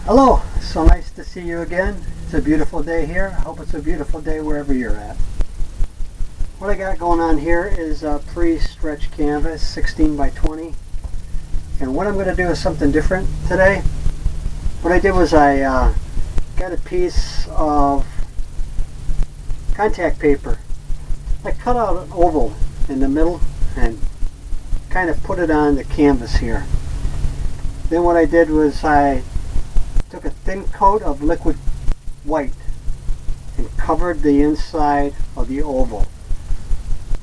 Hello, so nice to see you again. It's a beautiful day here. I hope it's a beautiful day wherever you're at. What I got going on here is a pre-stretched canvas, 16 by 20. And what I'm going to do is something different today. What I did was I got a piece of contact paper. I cut out an oval in the middle and kind of put it on the canvas here. Then what I did was I took a thin coat of liquid white and covered the inside of the oval.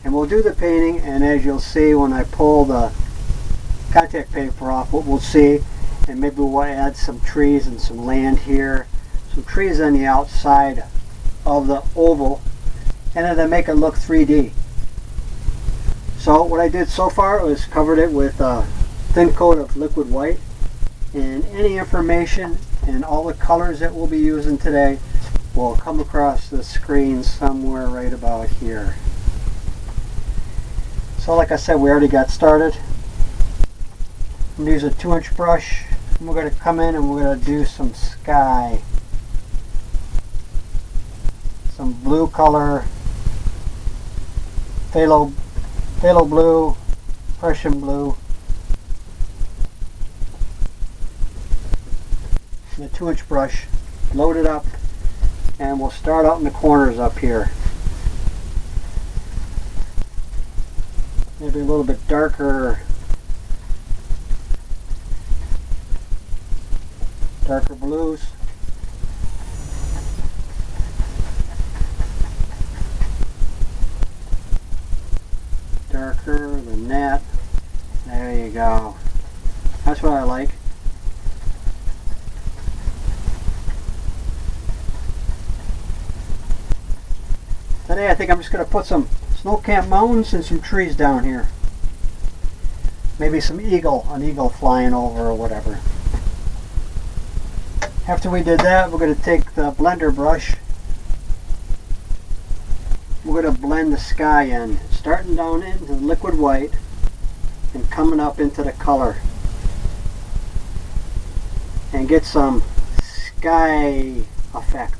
And we'll do the painting, and as you'll see when I pull the contact paper off, what we'll see, and maybe we'll add some trees and some land here, some trees on the outside of the oval, and it'll make it look 3D. So what I did so far was covered it with a thin coat of liquid white, and any information and all the colors that we'll be using today will come across the screen somewhere right about here. So like I said, we already got started. I'm going to use a 2-inch brush, and we're going to come in and we're going to do some sky. Some blue color, phthalo blue, Prussian blue. The 2-inch brush, load it up, and we'll start out in the corners up here. Maybe a little bit darker blues. Darker than that. There you go. That's what I like. Today I think I'm just going to put some Snowcap Mountains and some trees down here. Maybe some an eagle flying over or whatever. After we did that, we're going to take the blender brush. We're going to blend the sky in, starting down into the liquid white and coming up into the color. And get some sky effect.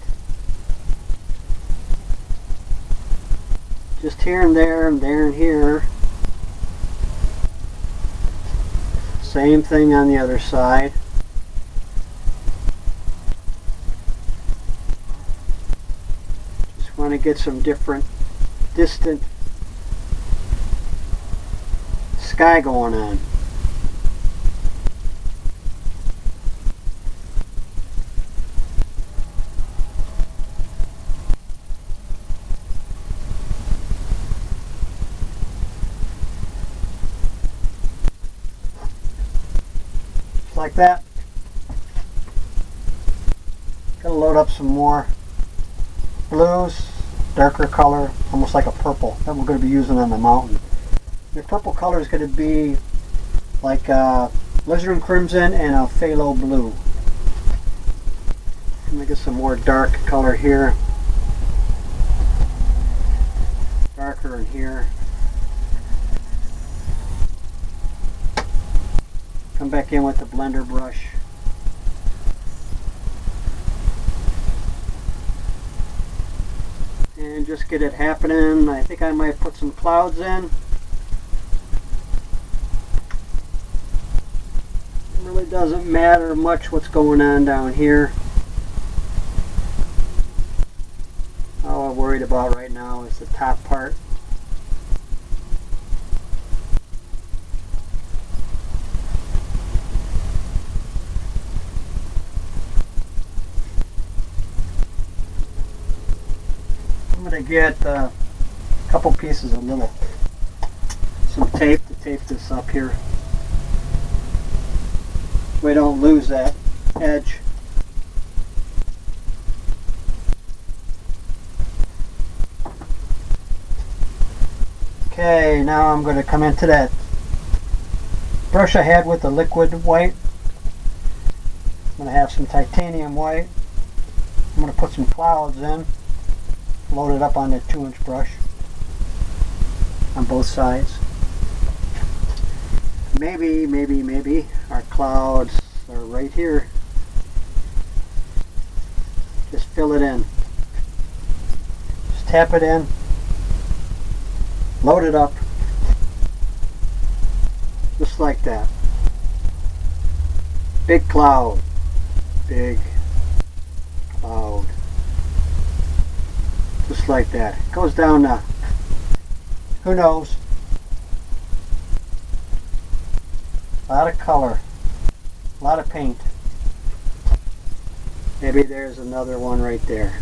Just here and there and there and here. Same thing on the other side. Just want to get some different distant sky going on. Like that. Gonna load up some more blues, darker color, almost like a purple that we're going to be using on the mountain. The purple color is going to be like alizarin crimson and a phthalo blue. I'm going to get some more dark color here, darker in here. Come back in with the blender brush. And just get it happening. I think I might put some clouds in. It really doesn't matter much what's going on down here. All I'm worried about right now is the top part. I'm going to get a couple pieces of some tape to tape this up here. We don't lose that edge. Okay, now I'm going to come into that brush I had with the liquid white. I'm going to have some titanium white. I'm going to put some clouds in. Load it up on that 2-inch brush on both sides. Maybe our clouds are right here. fill it in. Just tap it in, load it up, just like that. Big cloud, big cloud, just like that. It goes down to, who knows, a lot of color, a lot of paint. Maybe there's another one right there.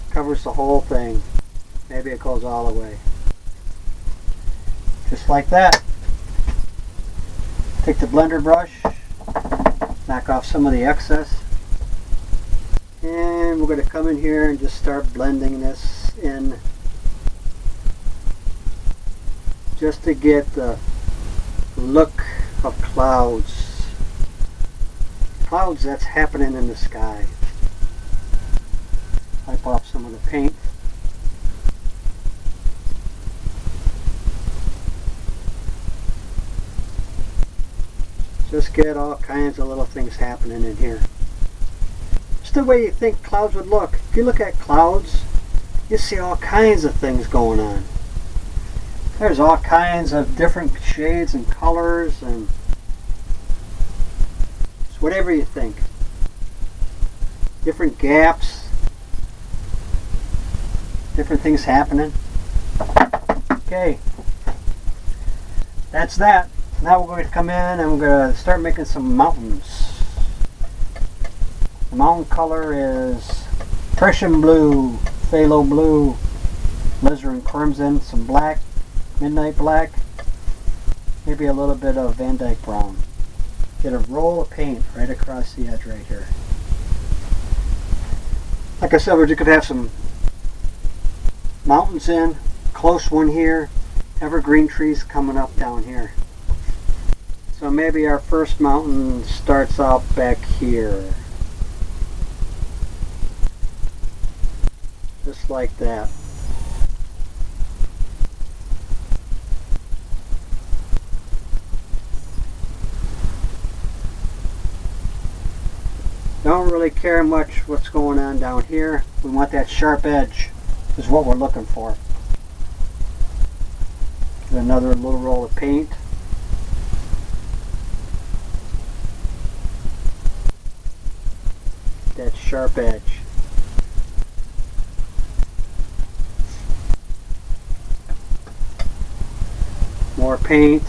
Covers the whole thing. Maybe it goes all the way. Just like that. Take the blender brush, knock off some of the excess, and we're going to come in here and just start blending this in, just to get the look of clouds. Clouds that's happening in the sky. Wipe off some of the paint. Just get all kinds of little things happening in here. Just the way you think clouds would look. If you look at clouds, you see all kinds of things going on. There's all kinds of different shades and colors, and it's whatever you think. Different gaps, different things happening. Okay, that's that. Now we're going to come in and we're going to start making some mountains. The mountain color is Prussian blue, phthalo blue, alizarin crimson, some black, midnight black, maybe a little bit of Van Dyke brown. Get a roll of paint right across the edge right here. Like I said, we're just going to have some mountains in, close one here, evergreen trees coming up down here. So maybe our first mountain starts out back here. Just like that. Don't really care much what's going on down here. We want that sharp edge is what we're looking for. Get another little roll of paint. That sharp edge. More paint.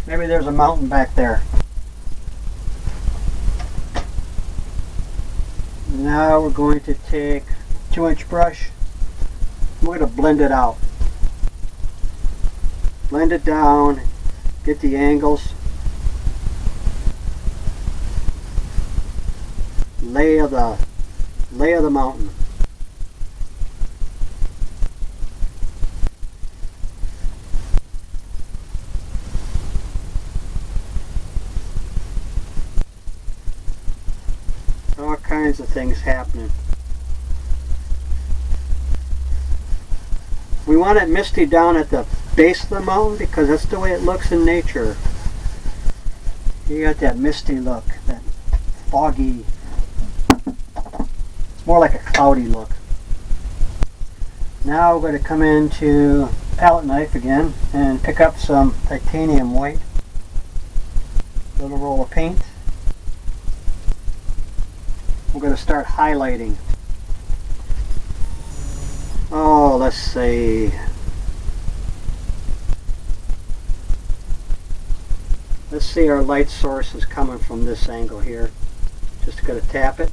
Maybe there's a mountain back there. Now we're going to take a 2-inch brush. We're going to blend it out. Blend it down, get the angles, lay of the mountain. All kinds of things happening. We want it misty down at the base of the mountain because that's the way it looks in nature. You got that misty look, that foggy. It's more like a cloudy look. Now we're going to come into palette knife again and pick up some titanium white. Little roll of paint. We're going to start highlighting. Oh, let's see. Let's see, our light source is coming from this angle here. Just going to tap it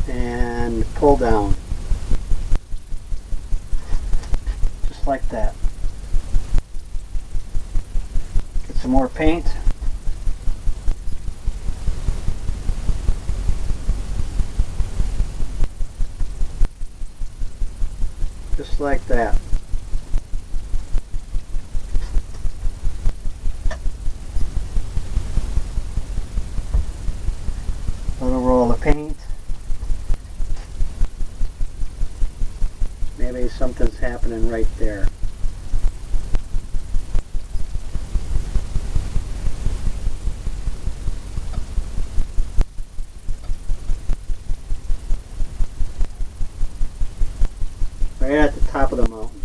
and pull down. Just like that. Get some more paint. Just like that. Little roll of paint. happening right there. Right at the top of the mountain.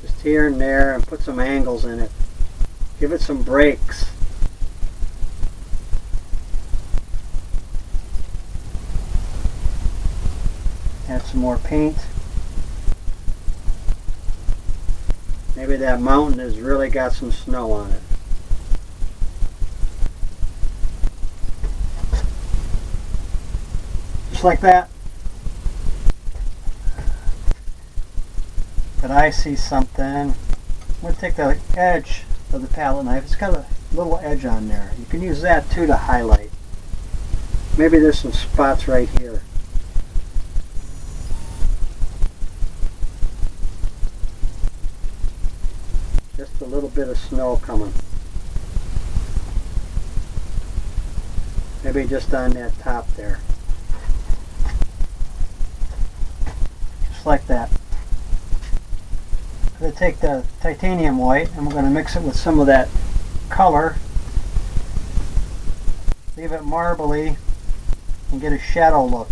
Just here and there, and put some angles in it. Give it some breaks. Add some more paint. Maybe that mountain has really got some snow on it. Just like that. But I see something. I'm going to take the edge of the palette knife. It's got a little edge on there. You can use that too to highlight. Maybe there's some spots right here. Just a little bit of snow coming. Maybe just on that top there. Just like that. I'm going to take the titanium white and we're going to mix it with some of that color. Leave it marbly and get a shadow look.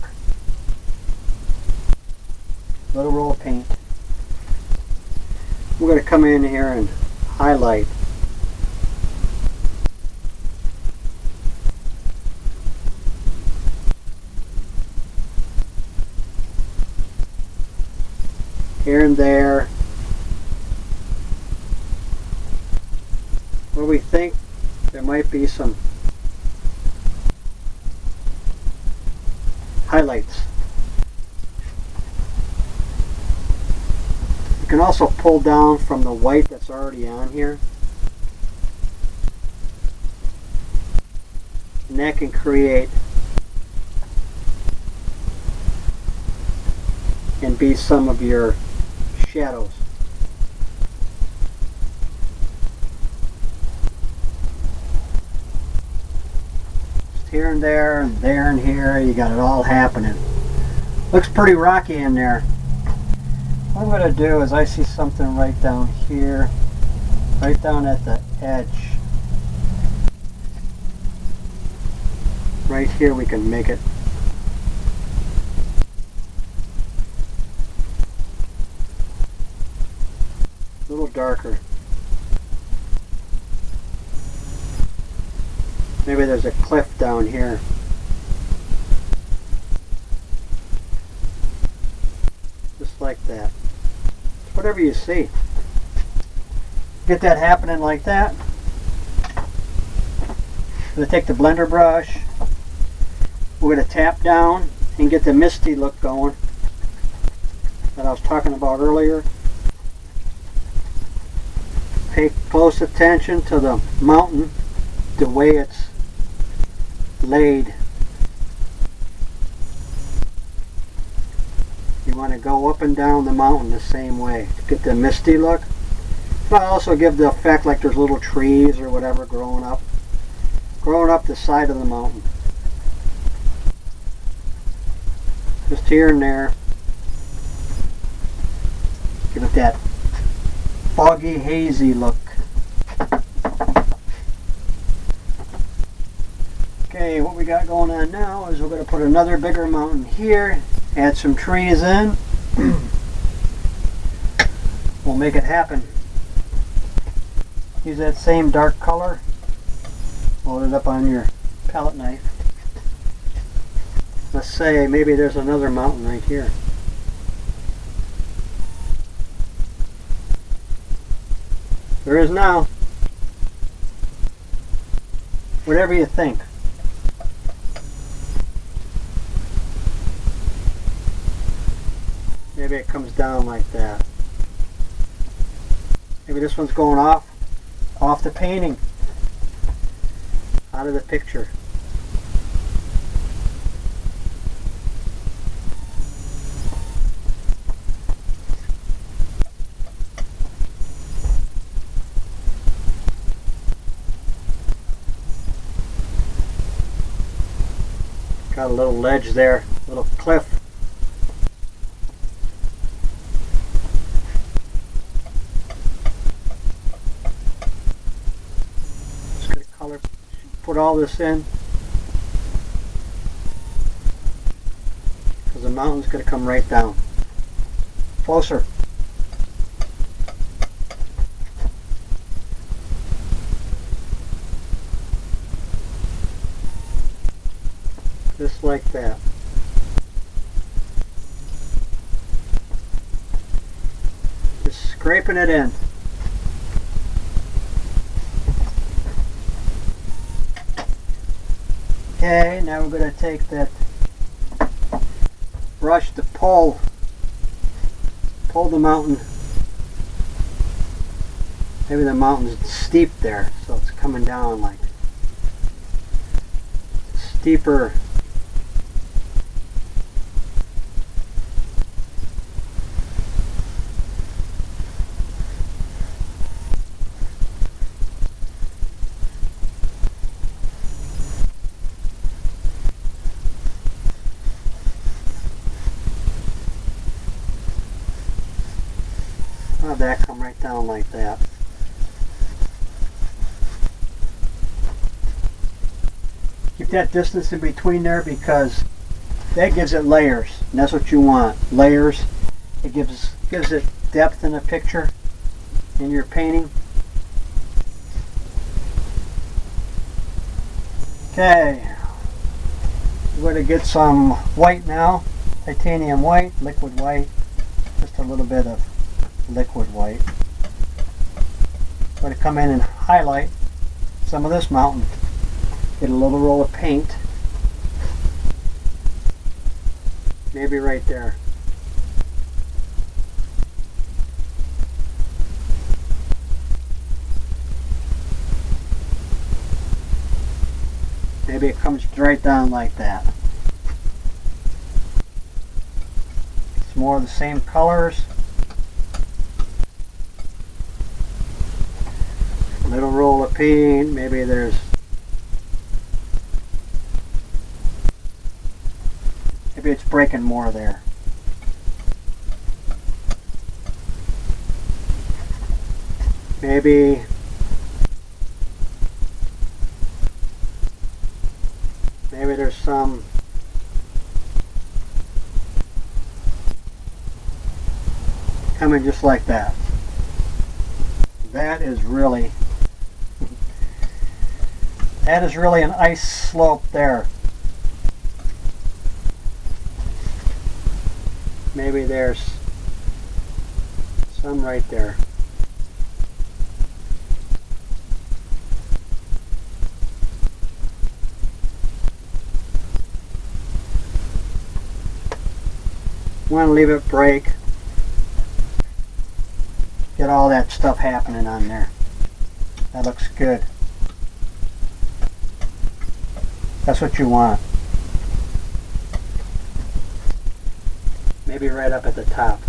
Little roll of paint. We're going to come in here and highlight. Here and there. Where we think there might be some highlights. You can also pull down from the white that's already on here, and that can create and be some of your shadows. Just here and there and here, you got it all happening. Looks pretty rocky in there. What I'm going to do is I see something right down here, right down at the edge. Right here we can make it a little darker. Maybe there's a cliff down here. Just like that. Whatever you see. Get that happening like that. I'm going to take the blender brush. We're going to tap down and get the misty look going that I was talking about earlier. Pay close attention to the mountain, the way it's laid. You want to go up and down the mountain the same way to get the misty look. But also give the effect like there's little trees or whatever growing up the side of the mountain. Just here and there. Give it that foggy, hazy look. Okay, what we got going on now is we're going to put another bigger mountain here, add some trees in. We'll make it happen. Use that same dark color. Load it up on your palette knife. Let's say maybe there's another mountain right here. There is now. Whatever you think. Maybe it comes down like that. Maybe this one's going off the painting, out of the picture. Got a little ledge there, a little cliff. Just gonna color, put all this in, because the mountain's gonna come right down. Closer. Just like that. Just scraping it in. Okay, now we're going to take that brush to pull the mountain. Maybe the mountain's steep there, so it's coming down like steeper. How'd that come right down like that? Keep that distance in between there because that gives it layers, and that's what you want. Layers. It gives it depth in a picture in your painting. Okay, we're going to get some white now. Titanium white, liquid white, just a little bit of liquid white. I'm going to come in and highlight some of this mountain. Get a little roll of paint, maybe right there. Maybe it comes right down like that. It's more of the same colors. Little roll of paint, maybe it's breaking more there. Maybe there's some coming just like that. That is really an ice slope there. Maybe there's some right there. Want to leave it break. Get all that stuff happening on there. That looks good. That's what you want. Maybe right up at the top.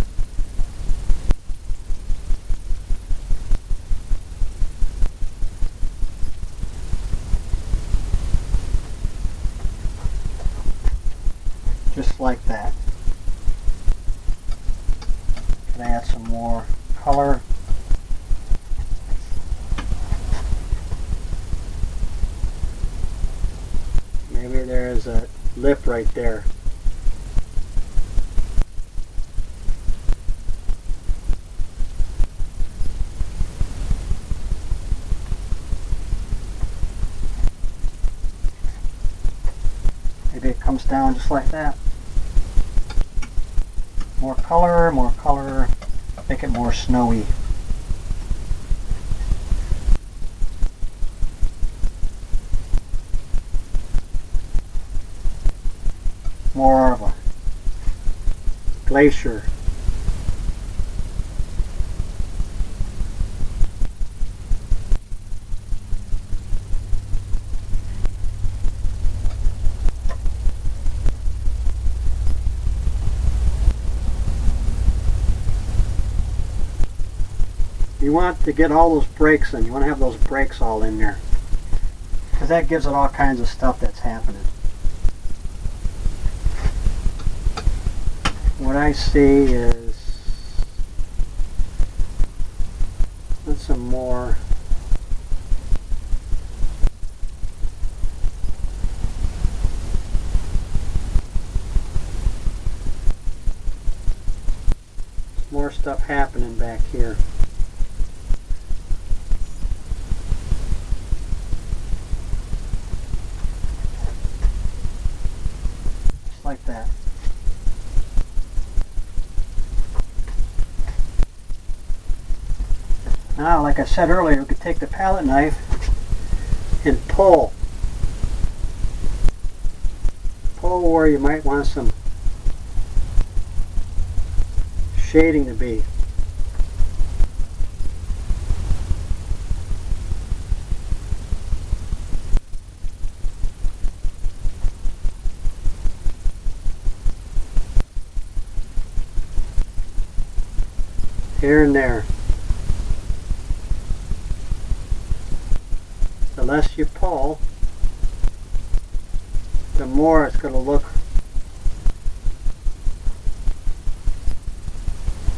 Just like that. Can I add some more color? Maybe there's a lip right there. Maybe it comes down just like that. More color, make it more snowy. More of a glacier. You want to get all those breaks in. You want to have those breaks all in there, because that gives it all kinds of stuff that's happening. what I see is some more stuff happening back here. Just like that. Now, like I said earlier, we could take the palette knife and pull where you might want some shading to be. Here and there. The less you pull, the more it's going to look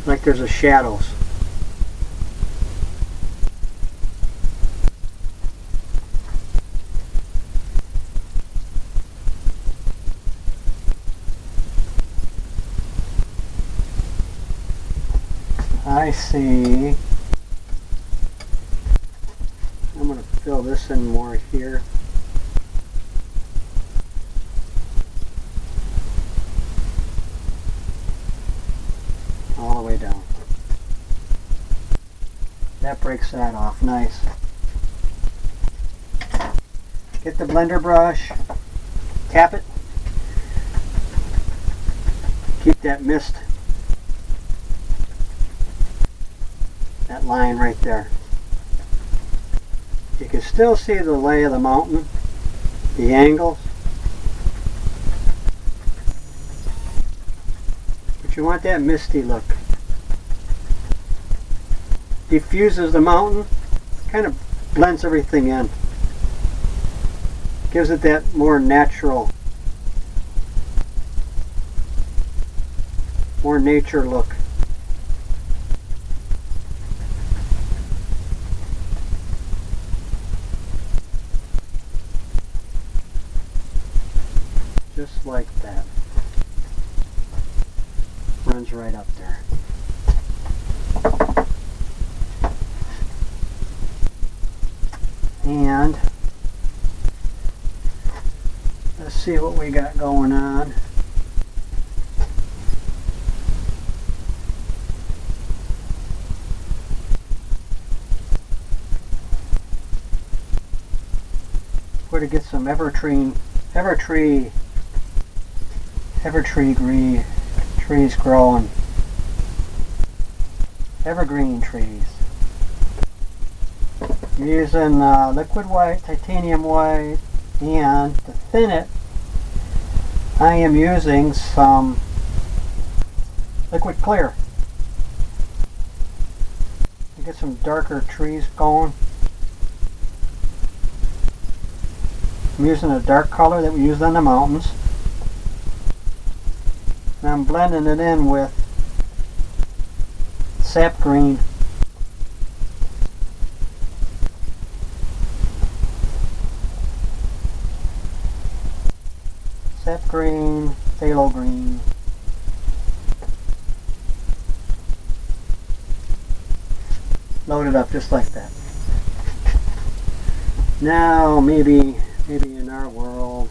like there's a shadows. I see. I'm going to fill this in more here. All the way down. That breaks that off. Nice. Get the blender brush, tap it, keep that mist, that line right there. You can still see the lay of the mountain, the angles, but you want that misty look. Diffuses the mountain, kind of blends everything in. Gives it that more natural, more nature look. Just like that. Runs right up there. And let's see what we got going on. Where to get some evertree trees growing. Evergreen trees. I'm using liquid white, titanium white, and to thin it, I am using some liquid clear to get some darker trees going. I'm using a dark color that we used on the mountains, and I'm blending it in with sap green. Sap green, phthalo green. Load it up just like that. Now maybe in our world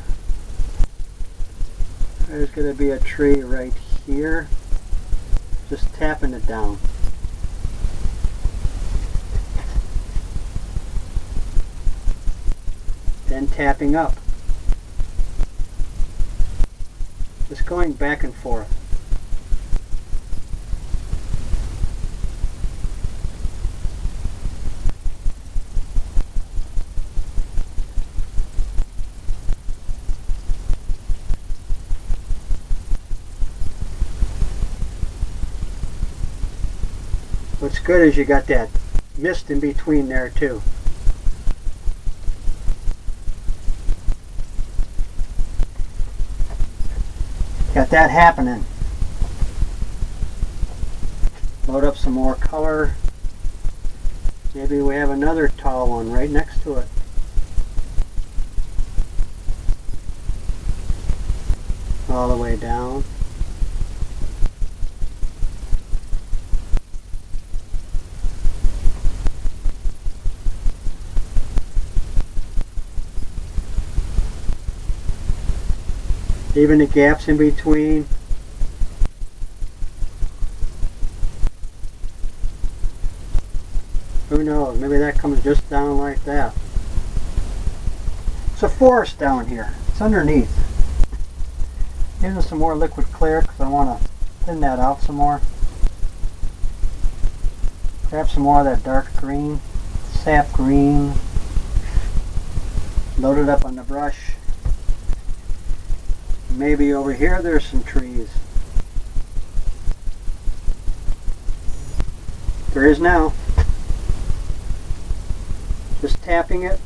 there's going to be a tree right here. Just tapping it down. Then tapping up. Just going back and forth. What's good is you got that mist in between there too. Got that happening. Load up some more color. Maybe we have another tall one right next to it. All the way down. Even the gaps in between. Who knows, maybe that comes just down like that. It's a forest down here. It's underneath. Using some more liquid clear because I want to thin that out some more. Grab some more of that dark green, sap green. Load it up on the brush. Maybe over here there's some trees. There is now. Just tapping it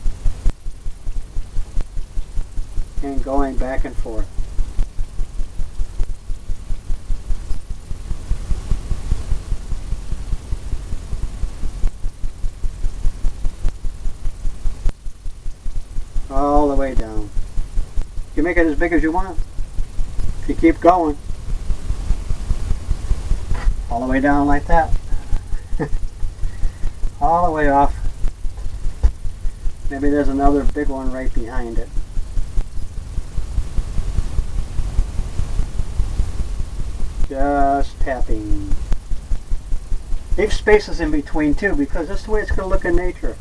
and going back and forth. All the way down. You can make it as big as you want. If you keep going, all the way down like that. All the way off. Maybe there's another big one right behind it. Just tapping. Leave spaces in between too, because that's the way it's going to look in nature.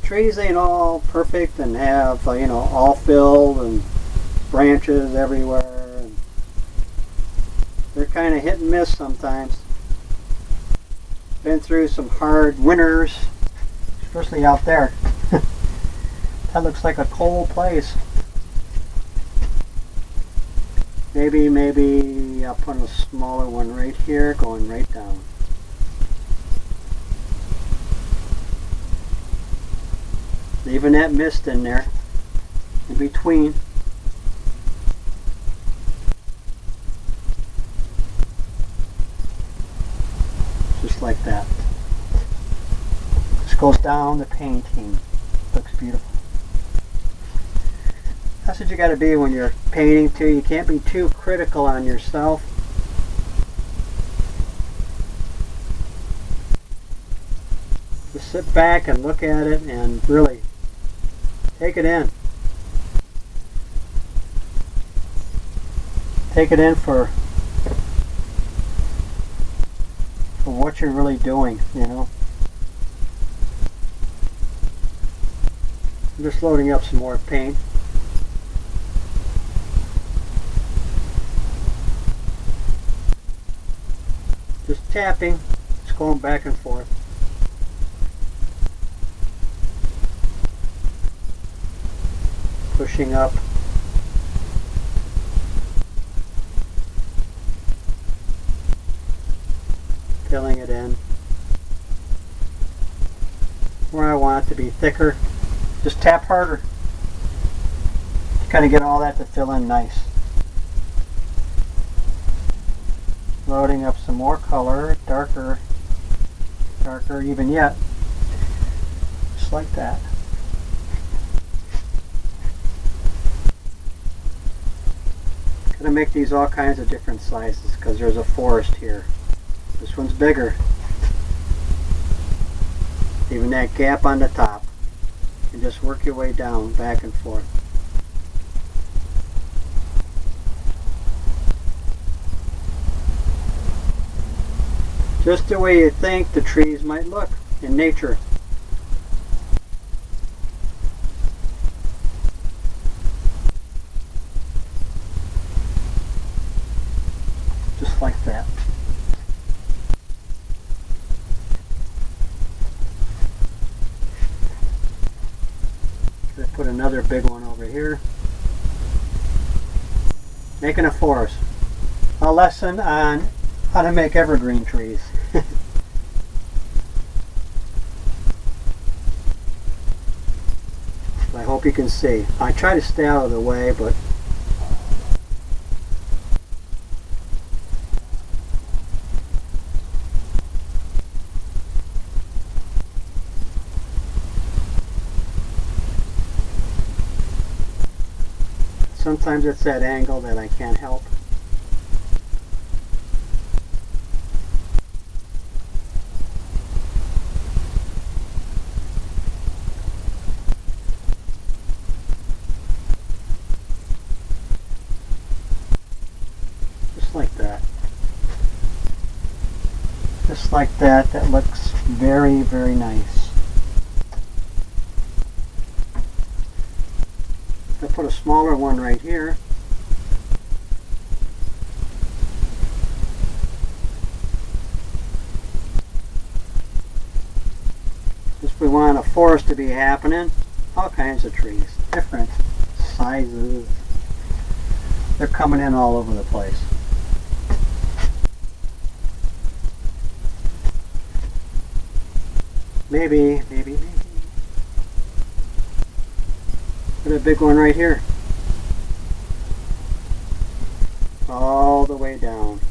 Trees ain't all perfect and have, you know, all filled and branches everywhere. And they're kind of hit and miss sometimes. Been through some hard winters, especially out there. That looks like a cold place. Maybe I'll put a smaller one right here, going right down. Leaving that mist in there, in between. Just like that. This goes down the painting. Looks beautiful. That's what you got to be when you're painting too. You can't be too critical on yourself. Just sit back and look at it and really take it in. Take it in for what you're really doing, you know. I'm just loading up some more paint. Just tapping, just going back and forth. Pushing up. Filling it in. Where I want it to be thicker, just tap harder. To kind of get all that to fill in nice. Loading up some more color, darker, even yet. Just like that. Gonna make these all kinds of different sizes because there's a forest here. This one's bigger. Even that gap on the top. And just work your way down, back and forth. Just the way you think the trees might look in nature. Just like that. Gonna put another big one over here. Making a forest. A lesson on how to make evergreen trees. I hope you can see. I try to stay out of the way, but Sometimes it's that angle that I can't help. Just like that. Just like that. That looks very, very nice. I put a smaller one right here. If we want a forest to be happening, all kinds of trees, different sizes. They're coming in all over the place. Maybe. Put a big one right here. All the way down.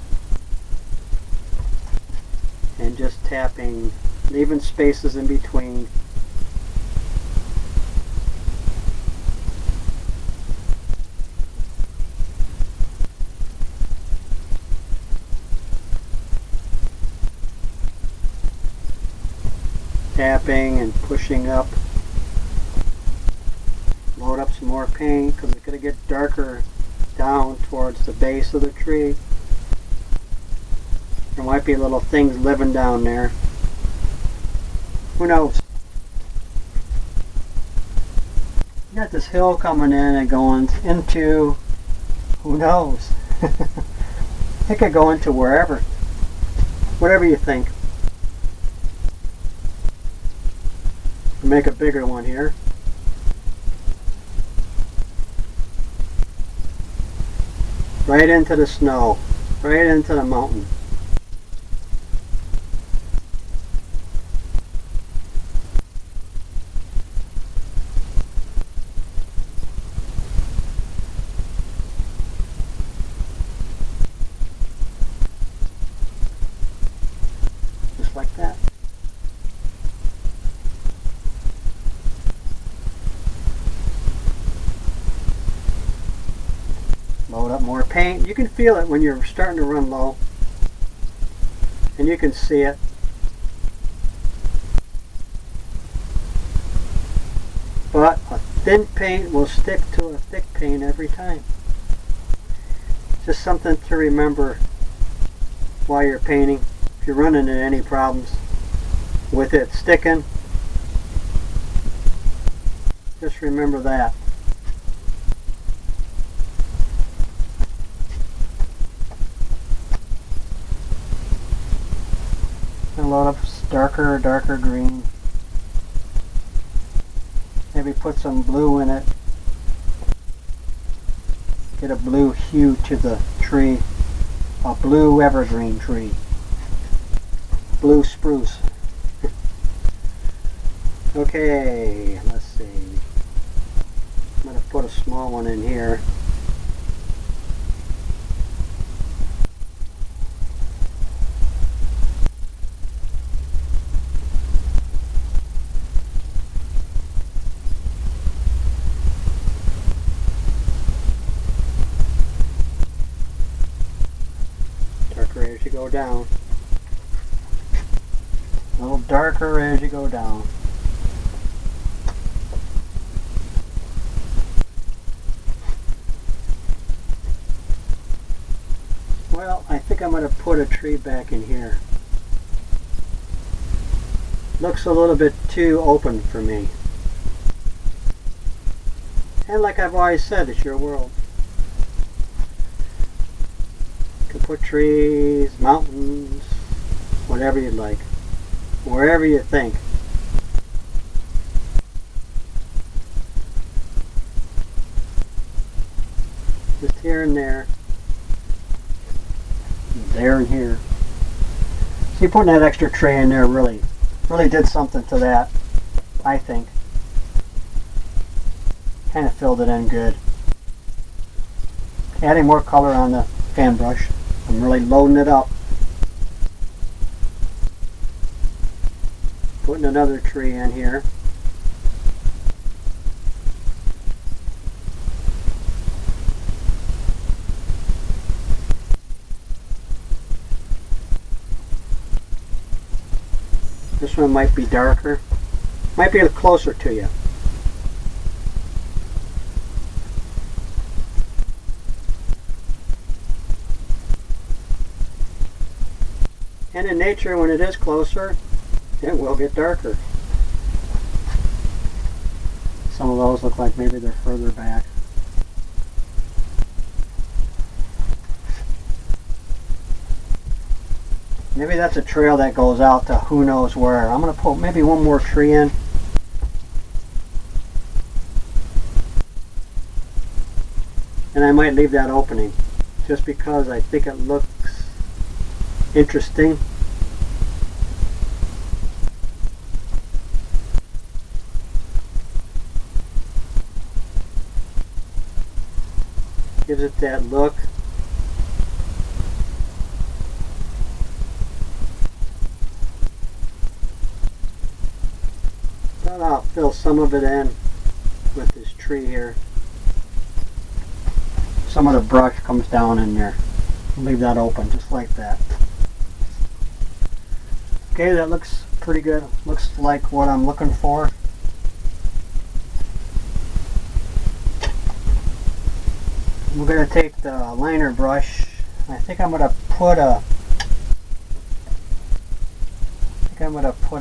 And just tapping, leaving spaces in between. Tapping and pushing up. Load up some more paint because it's going to get darker down towards the base of the tree. There might be little things living down there. Who knows? You got this hill coming in and going into, who knows? It could go into wherever. Whatever you think. Make a bigger one here. Right into the snow. Right into the mountain. Just like that. Load up more paint. You can feel it when you're starting to run low. And you can see it. But a thin paint will stick to a thick paint every time. Just something to remember while you're painting. If you're running into any problems with it sticking, just remember that. A lot of darker green. Maybe put some blue in it. Get a blue hue to the tree. A blue evergreen tree. Blue spruce. Okay, let's see. I'm going to put a small one in here. Darker as you go down. A little darker as you go down. Well, I think I'm going to put a tree back in here. Looks a little bit too open for me. And like I've always said, it's your world. You can put trees, mountains, whatever you'd like. Wherever you think. Just here and there. There and here. See, putting that extra tray in there really did something to that, I think. Kind of filled it in good. Adding more color on the fan brush. I'm really loading it up. Putting another tree in here. This one might be darker. Might be closer to you. And in nature, when it is closer, it will get darker. Some of those look like maybe they're further back. Maybe that's a trail that goes out to who knows where. I'm going to put maybe one more tree in. And I might leave that opening just because I think it looks interesting. Gives it that look. Thought I'll fill some of it in with this tree here. Some of the brush comes down in there. Leave that open just like that. Okay, that looks pretty good. Looks like what I'm looking for. We're going to take the liner brush. I think I'm going to put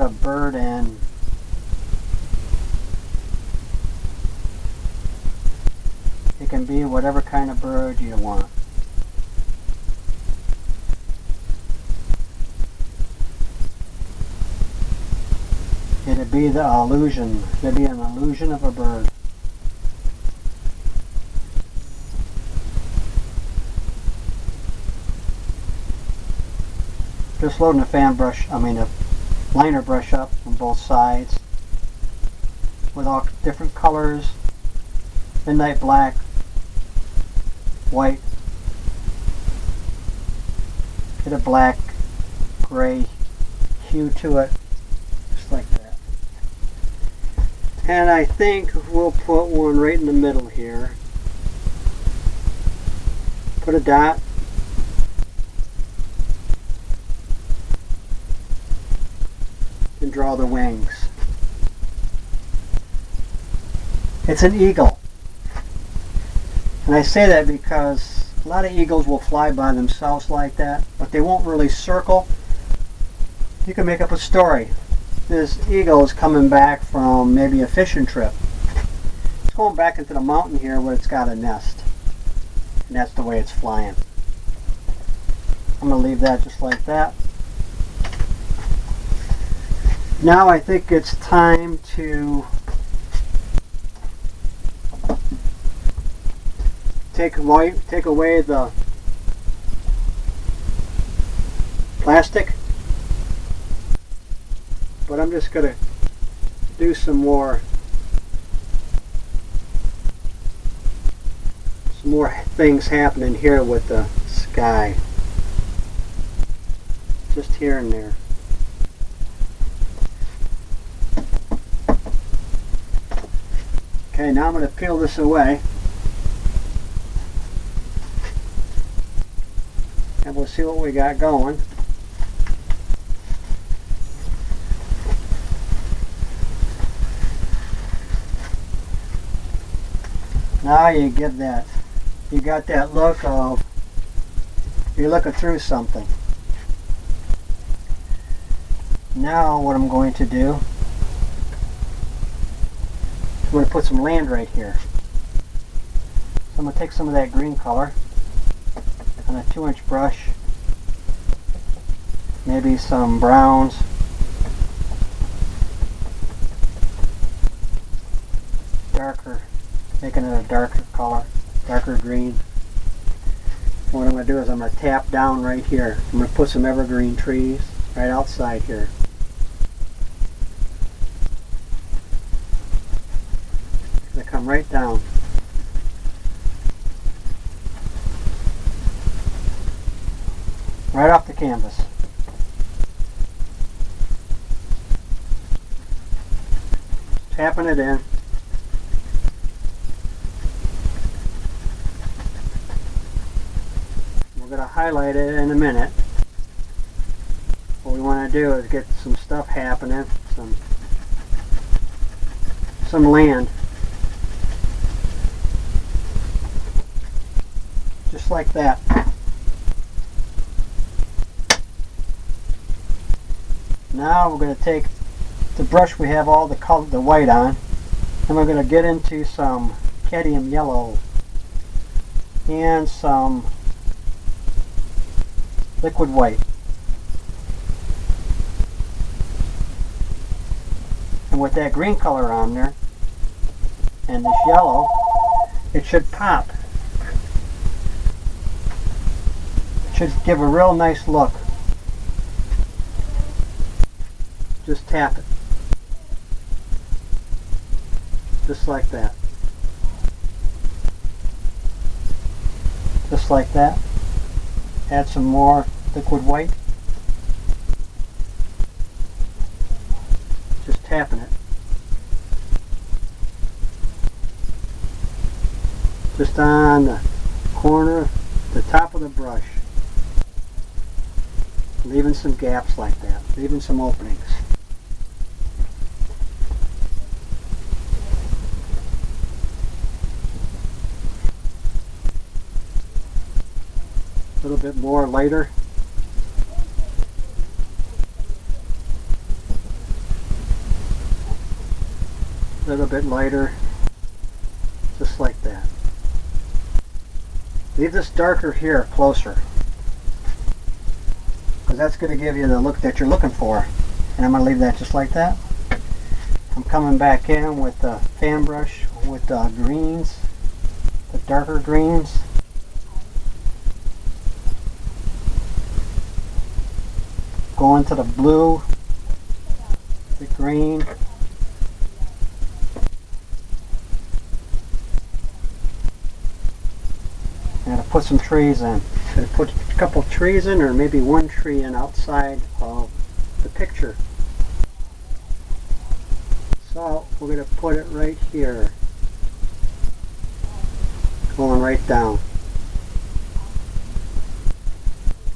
a bird in. It can be whatever kind of bird you want. It'd be the illusion. It'd be an illusion of a bird. Just loading the liner brush up on both sides with all different colors, midnight black, white, get a black, gray hue to it, just like that. And I think we'll put one right in the middle here. Put a dot. And draw the wings. It's an eagle. And I say that because a lot of eagles will fly by themselves like that, but they won't really circle. You can make up a story. This eagle is coming back from maybe a fishing trip. It's going back into the mountain here where it's got a nest. And that's the way it's flying. I'm going to leave that just like that. Now I think it's time to take away the plastic, but I'm just going to do some more things happening here with the sky, just here and there. Okay, now I'm going to peel this away and we'll see what we got going. Now you get that, you got that look of, you're looking through something. Now what I'm going to do, I'm going to put some land right here. So I'm going to take some of that green color on a 2-inch brush, maybe some browns, darker, making it a darker color, darker green. What I'm going to do is I'm going to tap down right here. I'm going to put some evergreen trees right outside here. They come right down. Right off the canvas. Tapping it in. We're going to highlight it in a minute. What we want to to do is get some stuff happening, some land. Just like that. Now we're going to take the brush we have all the color, the white on, and we're going to get into some cadmium yellow and some liquid white. And with that green color on there and this yellow, it should pop. It should give a real nice look. Just tap it. Just like that. Just like that. Add some more liquid white. Just tapping it. Just on the corner, the top of the brush. Leaving some gaps like that. Leaving some openings. A little bit more lighter. A little bit lighter. Just like that. Leave this darker here closer, because that's going to give you the look that you're looking for. And I'm going to leave that just like that. I'm coming back in with the fan brush with the greens, the darker greens. Going to the blue, the green. I'm going to put some trees in. I'm going to put a couple trees in, or maybe one tree in outside of the picture. So we're going to put it right here. Going right down.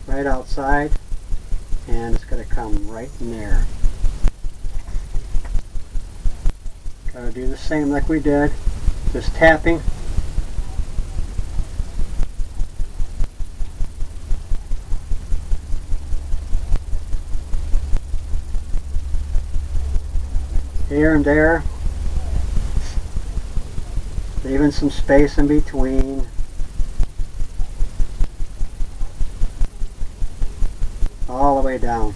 Right outside. And it's going to come right in there. Gotta do the same like we did. Just tapping. Here and there. Leaving some space in between. All the way down.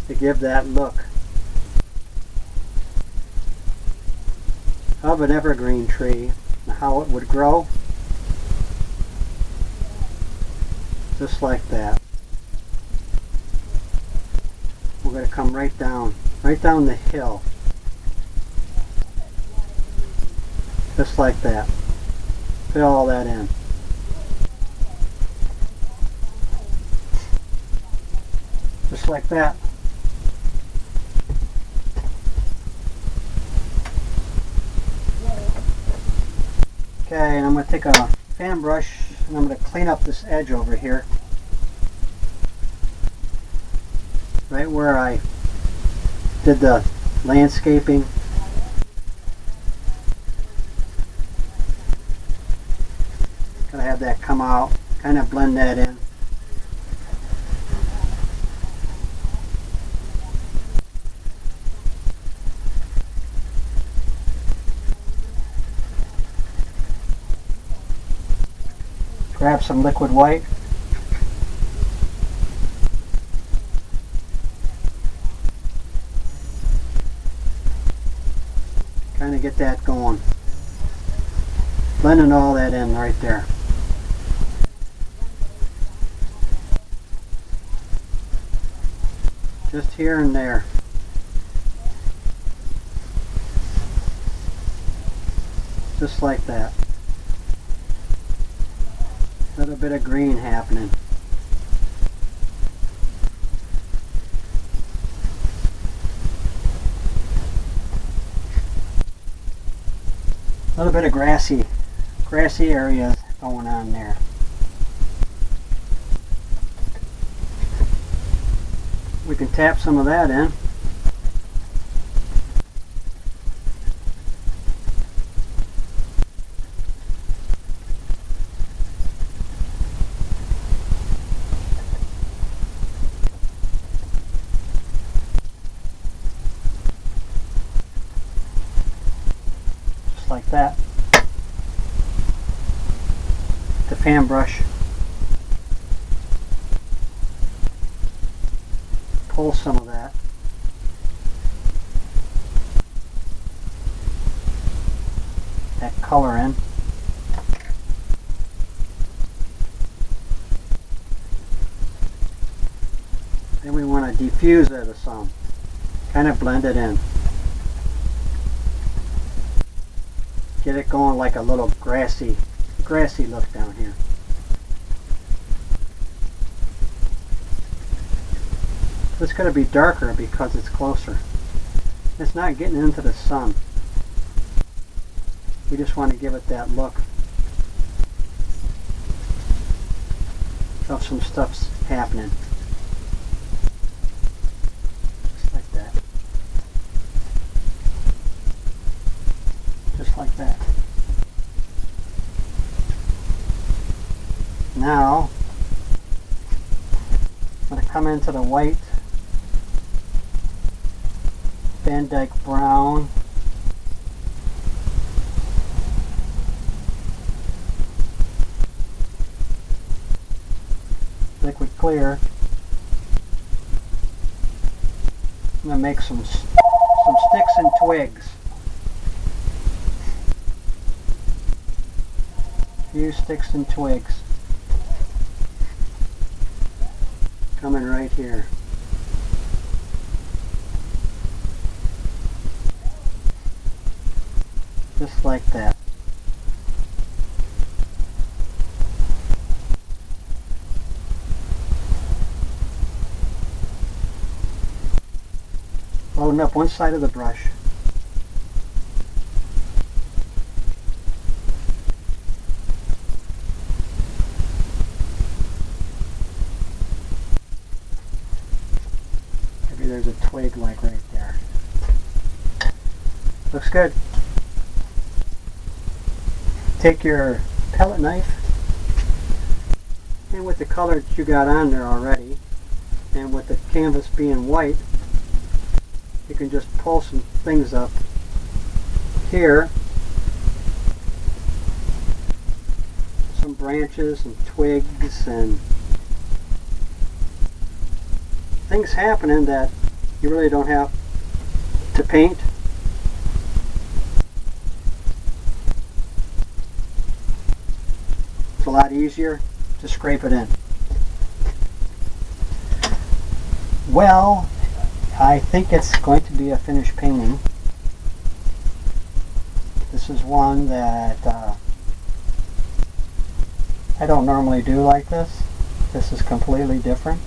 To give that look of an evergreen tree and how it would grow. Just like that. We're going to come right down the hill. Just like that. Fill all that in. Just like that. Okay, and I'm going to take a fan brush and I'm going to clean up this edge over here. Right where I did the landscaping. Gotta have that come out, kind of blend that in. Grab some liquid white. Kind of get that going. Blending all that in right there. Just here and there. Just like that. A little bit of green happening. A little bit of grassy areas going on there. We can tap some of that in. Just like that. The fan brush. Pull some of that color in. Then we want to diffuse it some, kind of blend it in. Get it going like a little grassy look down here. It's going to be darker because it's closer. It's not getting into the sun. We just want to give it that look of some stuff's happening. Just like that. Just like that. Now, I'm going to come into the white Van Dyke brown, liquid clear. I'm going to make some sticks and twigs. A few sticks and twigs coming right here. Just like that. Loading up one side of the brush. Maybe there's a twig like right there. Looks good. Take your palette knife, and with the color that you got on there already, and with the canvas being white, you can just pull some things up here, some branches and twigs and things happening that you really don't have to paint. It's a lot easier to scrape it in. Well, I think it's going to be a finished painting. This is one that I don't normally do like this. This is completely different.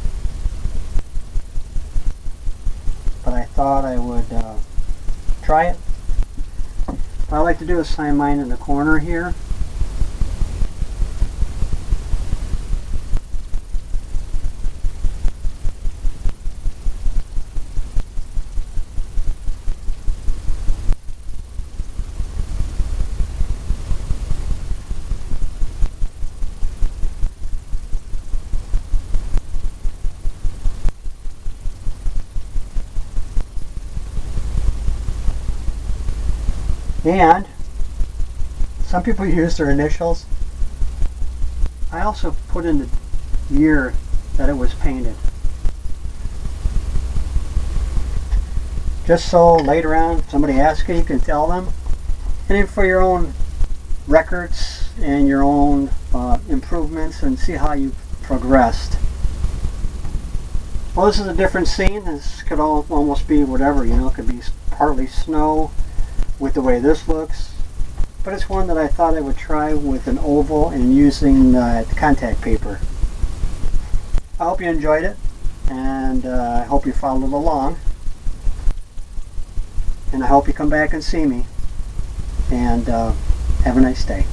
But I thought I would try it. What I like to do is sign mine in the corner here. And some people use their initials. I also put in the year that it was painted. Just so later on somebody asks you, you can tell them. And then for your own records and your own improvements, and see how you progressed. Well, this is a different scene. This could almost be whatever, you know. It could be partly snow with the way this looks, but it's one that I thought I would try with an oval and using contact paper. I hope you enjoyed it, and I hope you followed along, and I hope you come back and see me, and have a nice day.